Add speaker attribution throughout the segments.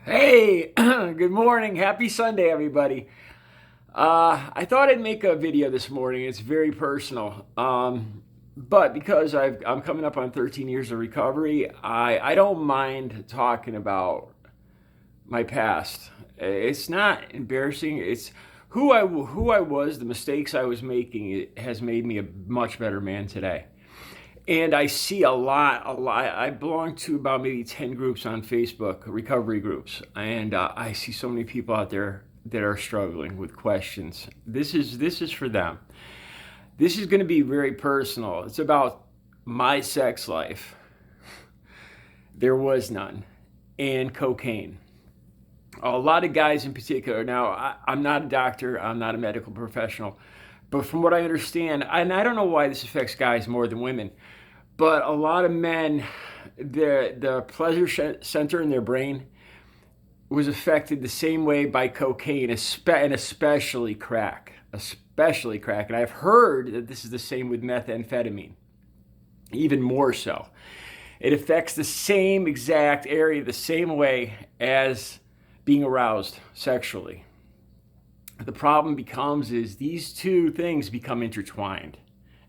Speaker 1: Hey, good morning. Happy Sunday, everybody. I thought I'd make a video this morning. It's very personal. But because I'm coming up on 13 years of recovery, I don't mind talking about my past. It's not embarrassing. It's who I was, the mistakes I was making. It has made me a much better man today. And I see a lot. I belong to about maybe 10 groups on Facebook, recovery groups. And I see so many people out there that are struggling with questions. This is for them. This is going to be very personal. It's about my sex life. There was none. And cocaine. A lot of guys in particular. Now, I'm not a doctor. I'm not a medical professional. But from what I understand, and I don't know why this affects guys more than women, but a lot of men, the pleasure center in their brain was affected the same way by cocaine, and especially crack. Especially crack. And I've heard that this is the same with methamphetamine, even more so. It affects the same exact area, the same way as being aroused sexually. The problem is these two things become intertwined,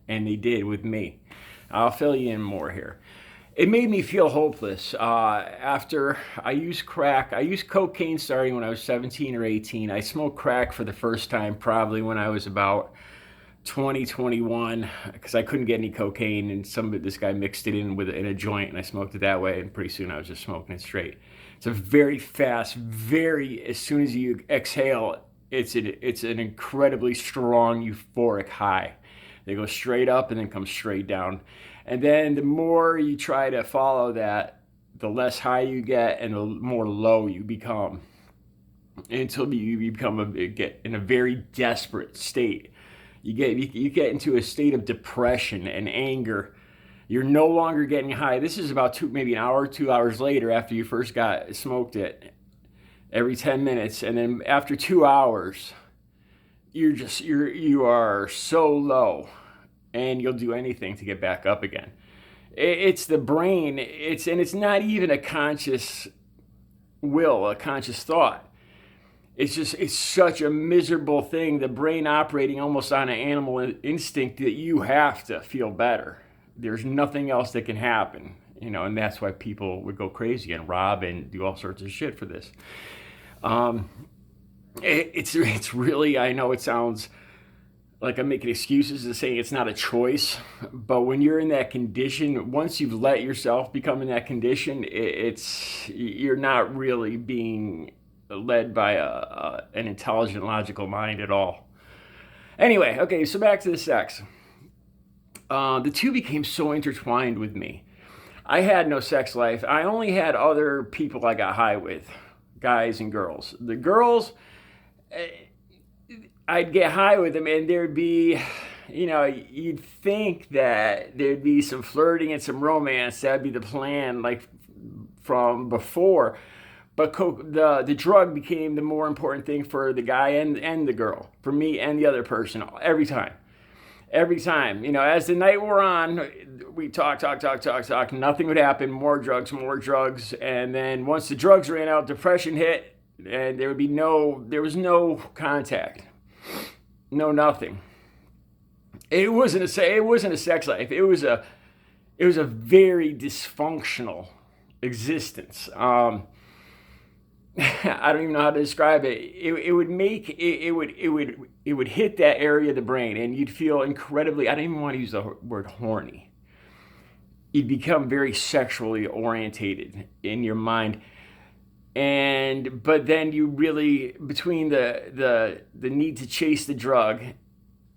Speaker 1: and they did with me. I'll fill you in more here. It made me feel hopeless. After I used crack, I used cocaine starting when I was 17 or 18. I smoked crack for the first time probably when I was about 20, 21, because I couldn't get any cocaine, and this guy mixed it in a joint, and I smoked it that way, and pretty soon I was just smoking it straight. It's a very fast, as soon as you exhale, it's an incredibly strong euphoric high. They go straight up and then come straight down. And then the more you try to follow that, the less high you get and the more low you become, until you get in a very desperate state. You get into a state of depression and anger. You're no longer getting high. This is about maybe an hour, 2 hours later after you first smoked it, every 10 minutes. And then after 2 hours, you are so low, and you'll do anything to get back up again. It's the brain. It's not even a conscious will, a conscious thought. It's such a miserable thing. The brain operating almost on an animal instinct that you have to feel better. There's nothing else that can happen, and that's why people would go crazy and rob and do all sorts of shit for this. It's really, I know it sounds like I'm making excuses to say it's not a choice, but when you're in that condition, once you've let yourself become in that condition, you're not really being led by an intelligent, logical mind at all. Anyway, okay, so back to the sex. The two became so intertwined with me. I had no sex life. I only had other people I got high with, guys and girls. The girls, I'd get high with them, and there'd be, you'd think that there'd be some flirting and some romance. That'd be the plan, like from before. But the drug became the more important thing for the guy and the girl, for me and the other person, every time. Every time, as the night wore on, we talk. Nothing would happen. More drugs. And then once the drugs ran out, depression hit, and there was no contact. No, nothing. It wasn't a sex life. It was a very dysfunctional existence. I don't even know how to describe it. It would hit that area of the brain, and you'd feel incredibly, I don't even want to use the word horny. You'd become very sexually orientated in your mind. But then you really, between the need to chase the drug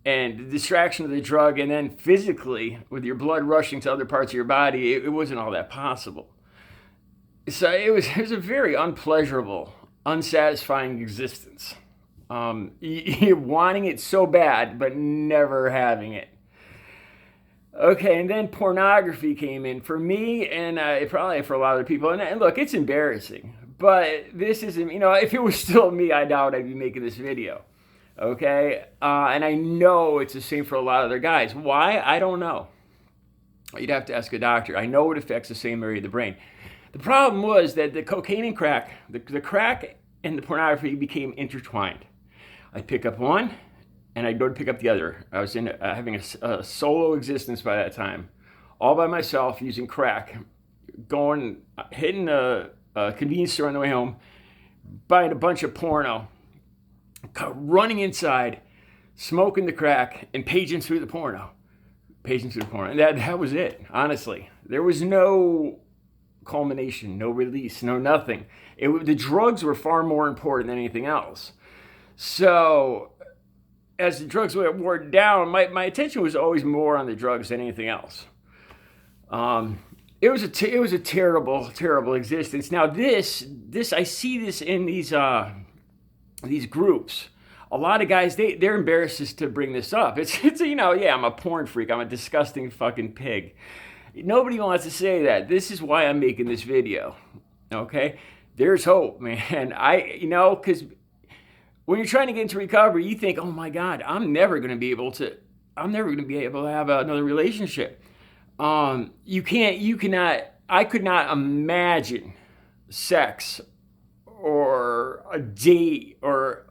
Speaker 1: and the distraction of the drug, and then physically with your blood rushing to other parts of your body, it wasn't all that possible. So it was a very unpleasurable, unsatisfying existence. You're wanting it so bad, but never having it. Okay, and then pornography came in for me, and probably for a lot of people. And look, it's embarrassing, but this isn't, if it was still me, I doubt I'd be making this video. Okay, and I know it's the same for a lot of other guys. Why? I don't know. You'd have to ask a doctor. I know it affects the same area of the brain. The problem was that the cocaine and crack, the crack and the pornography became intertwined. I'd pick up one, and I'd go to pick up the other. I was having a solo existence by that time, all by myself using crack, hitting a convenience store on the way home, buying a bunch of porno, running inside, smoking the crack, and paging through the porno. And that was it, honestly. There was no culmination, no release, no nothing. The drugs were far more important than anything else. So as the drugs wore down, my attention was always more on the drugs than anything else. It was a terrible, terrible existence. Now this I see this in these groups. A lot of guys, they're embarrassed to bring this up. It's yeah, I'm a porn freak. I'm a disgusting fucking pig. Nobody wants to say that. This is why I'm making this video. Okay? There's hope, man. Because when you're trying to get into recovery, you think, oh my God, I'm never going to be able to have another relationship. I could not imagine sex or a date or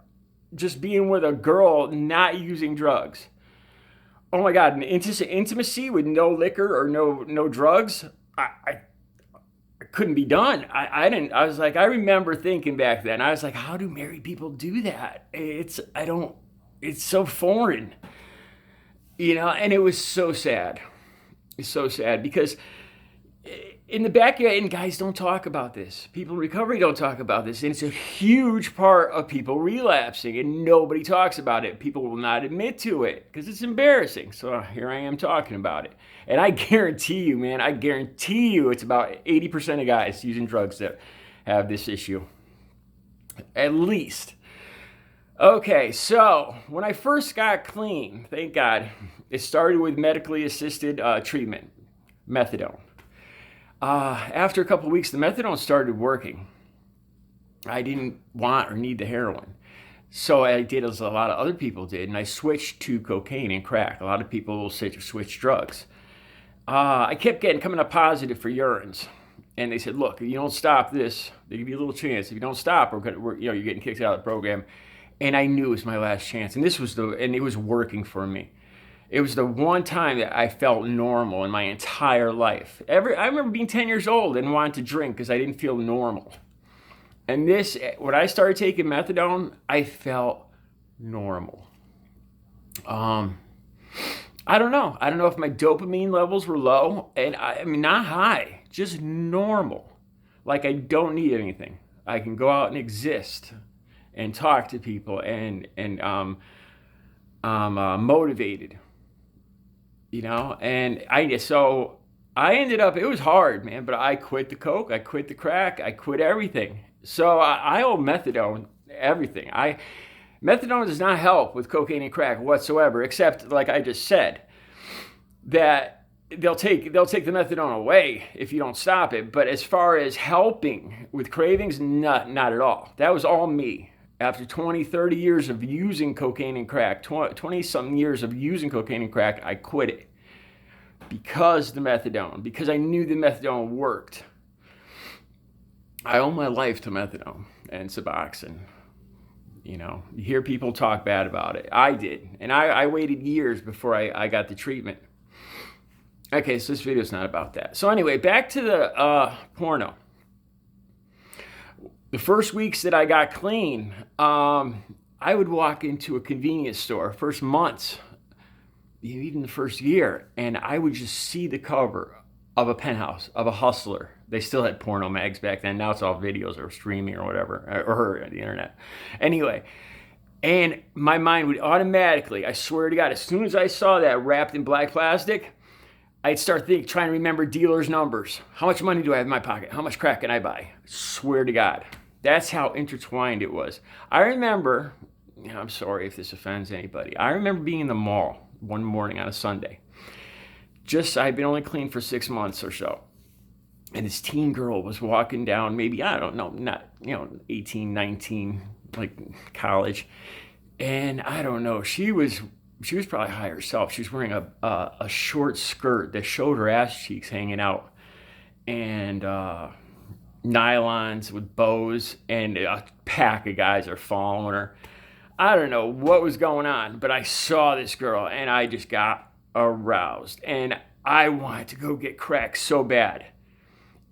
Speaker 1: just being with a girl not using drugs. Oh my God, an intimacy with no liquor or no drugs, I couldn't be done. I remember thinking back then, I was like, how do married people do that? It's so foreign, and it was so sad. It's so sad because in the backyard, and guys don't talk about this. People in recovery don't talk about this. And it's a huge part of people relapsing, and nobody talks about it. People will not admit to it because it's embarrassing. So here I am talking about it. And I guarantee you, man, it's about 80% of guys using drugs that have this issue. At least. Okay, so when I first got clean, thank God, it started with medically assisted treatment, methadone. After a couple of weeks, the methadone started working. I didn't want or need the heroin. So I did as a lot of other people did, and I switched to cocaine and crack. A lot of people will switch drugs. I kept coming up positive for urines. And they said, look, if you don't stop this, they give you a little chance. If you don't stop, you're getting kicked out of the program. And I knew it was my last chance. And it was working for me. It was the one time that I felt normal in my entire life. I remember being 10 years old and wanting to drink because I didn't feel normal. And when I started taking methadone, I felt normal. I don't know. I don't know if my dopamine levels were low, and I mean not high, just normal. Like I don't need anything. I can go out and exist and talk to people, and I'm motivated. And I ended up, it was hard, man, but I quit the coke, I quit the crack, I quit everything. So I owe methadone everything. Methadone does not help with cocaine and crack whatsoever, except like I just said, that they'll take the methadone away if you don't stop it. But as far as helping with cravings, not at all. That was all me. After 20, 30 years of using cocaine and crack, 20-something years of using cocaine and crack, I quit it because I knew the methadone worked. I owe my life to methadone and Suboxone. You hear people talk bad about it. I did. And I waited years before I got the treatment. Okay, so this video is not about that. So anyway, back to the porno. The first weeks that I got clean, I would walk into a convenience store, first months, even the first year, and I would just see the cover of a Penthouse, of a Hustler. They still had porno mags back then. Now it's all videos or streaming or whatever, or the internet. Anyway, and my mind would automatically, I swear to God, as soon as I saw that wrapped in black plastic, I'd start trying to remember dealers' numbers. How much money do I have in my pocket? How much crack can I buy? I swear to God. That's how intertwined it was. I remember, I'm sorry if this offends anybody. I remember being in the mall one morning on a Sunday. I'd been only clean for 6 months or so. And this teen girl was walking down, maybe, I don't know, not, 18, 19, like college. And I don't know, she was probably high herself. She was wearing a short skirt that showed her ass cheeks hanging out. And nylons with bows, and a pack of guys are following her. I don't know what was going on, but I saw this girl and I just got aroused and I wanted to go get crack so bad.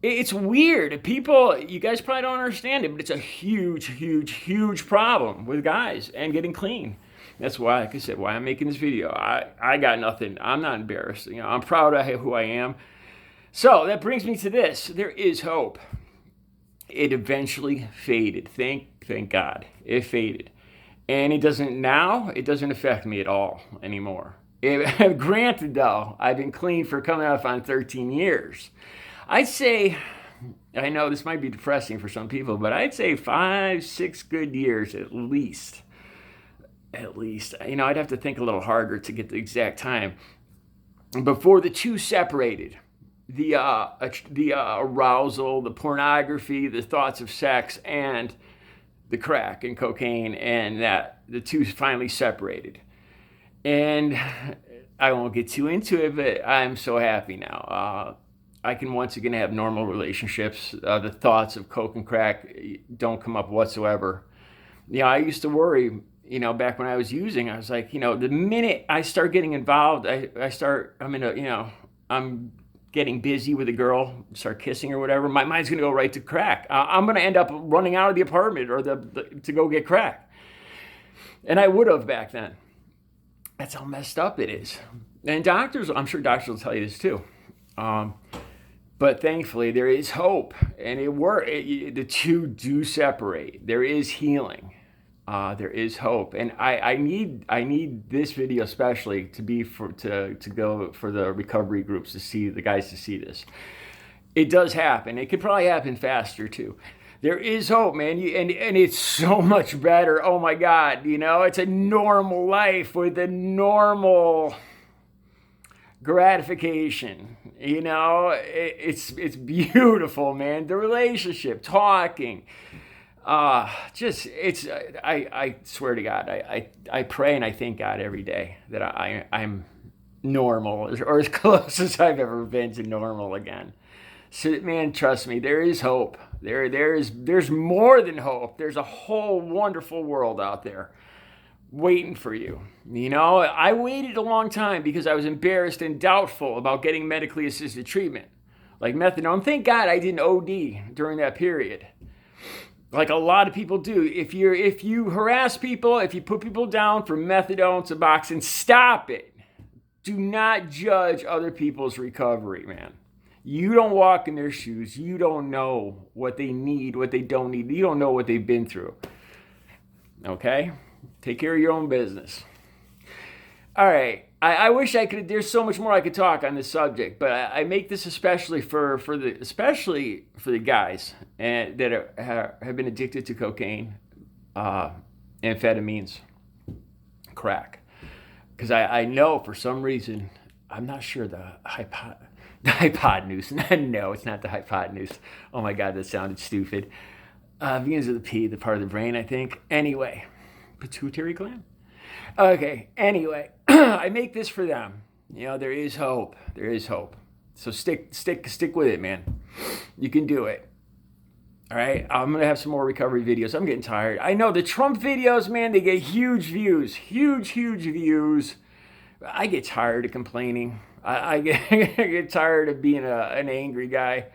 Speaker 1: It's weird. People, you guys probably don't understand it, but it's a huge, huge, huge problem with guys and getting clean. That's why, like I said, why I'm making this video. I got nothing. I'm not embarrassed. I'm proud of who I am. So that brings me to this. There is hope. It eventually faded. Thank God. It faded. And it doesn't affect me at all anymore. Granted, though, I've been clean for coming up on 13 years. I'd say, I know this might be depressing for some people, but I'd say 5-6 good years at least. At least. I'd have to think a little harder to get the exact time. Before the two separated, the arousal, the pornography, the thoughts of sex, and the crack and cocaine, and that the two finally separated. And I won't get too into it, but I'm so happy now. I can once again have normal relationships. The thoughts of coke and crack don't come up whatsoever. I used to worry, back when I was using, I was like, the minute I start getting involved, I'm getting busy with a girl, start kissing or whatever, my mind's going to go right to crack. I'm going to end up running out of the apartment or to go get crack. And I would have back then. That's how messed up it is. And I'm sure doctors will tell you this too. But thankfully, there is hope, and the two do separate. There is healing. There is hope, and I need this video especially to be to go for the recovery groups to see the guys to see this. It does happen. It could probably happen faster too. There is hope, man, and it's so much better. Oh my God, it's a normal life with a normal gratification. It's beautiful, man. The relationship, talking. I swear to God, I pray and I thank God every day that I'm normal, or as close as I've ever been to normal again. So, man, trust me, there is hope. There's more than hope. There's a whole wonderful world out there waiting for you. I waited a long time because I was embarrassed and doubtful about getting medically assisted treatment, like methadone. Thank God I didn't OD during that period. Like a lot of people do. If you harass people, if you put people down for methadone, Suboxone, stop it. Do not judge other people's recovery, man. You don't walk in their shoes. You don't know what they need, what they don't need. You don't know what they've been through. Okay? Take care of your own business. All right. I wish I could. There's so much more I could talk on this subject, but I make this especially for the guys that have been addicted to cocaine, amphetamines, crack, because I know for some reason, I'm not sure the hypotenuse. No, it's not the hypotenuse. Oh my God, that sounded stupid. Begins with a P, the part of the brain, I think. Anyway, pituitary gland. Okay, anyway, I make this for them. There is hope. There is hope. So stick with it, man. You can do it. All right, I'm going to have some more recovery videos. I'm getting tired. I know the Trump videos, man, they get huge views. Huge views. I get tired of complaining. I get tired of being an angry guy.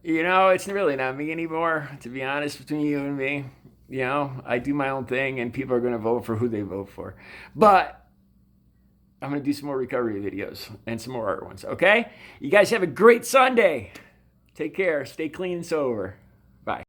Speaker 1: It's really not me anymore, to be honest, between you and me. I do my own thing, and people are going to vote for who they vote for. But I'm going to do some more recovery videos and some more art ones, okay? You guys have a great Sunday. Take care. Stay clean and sober.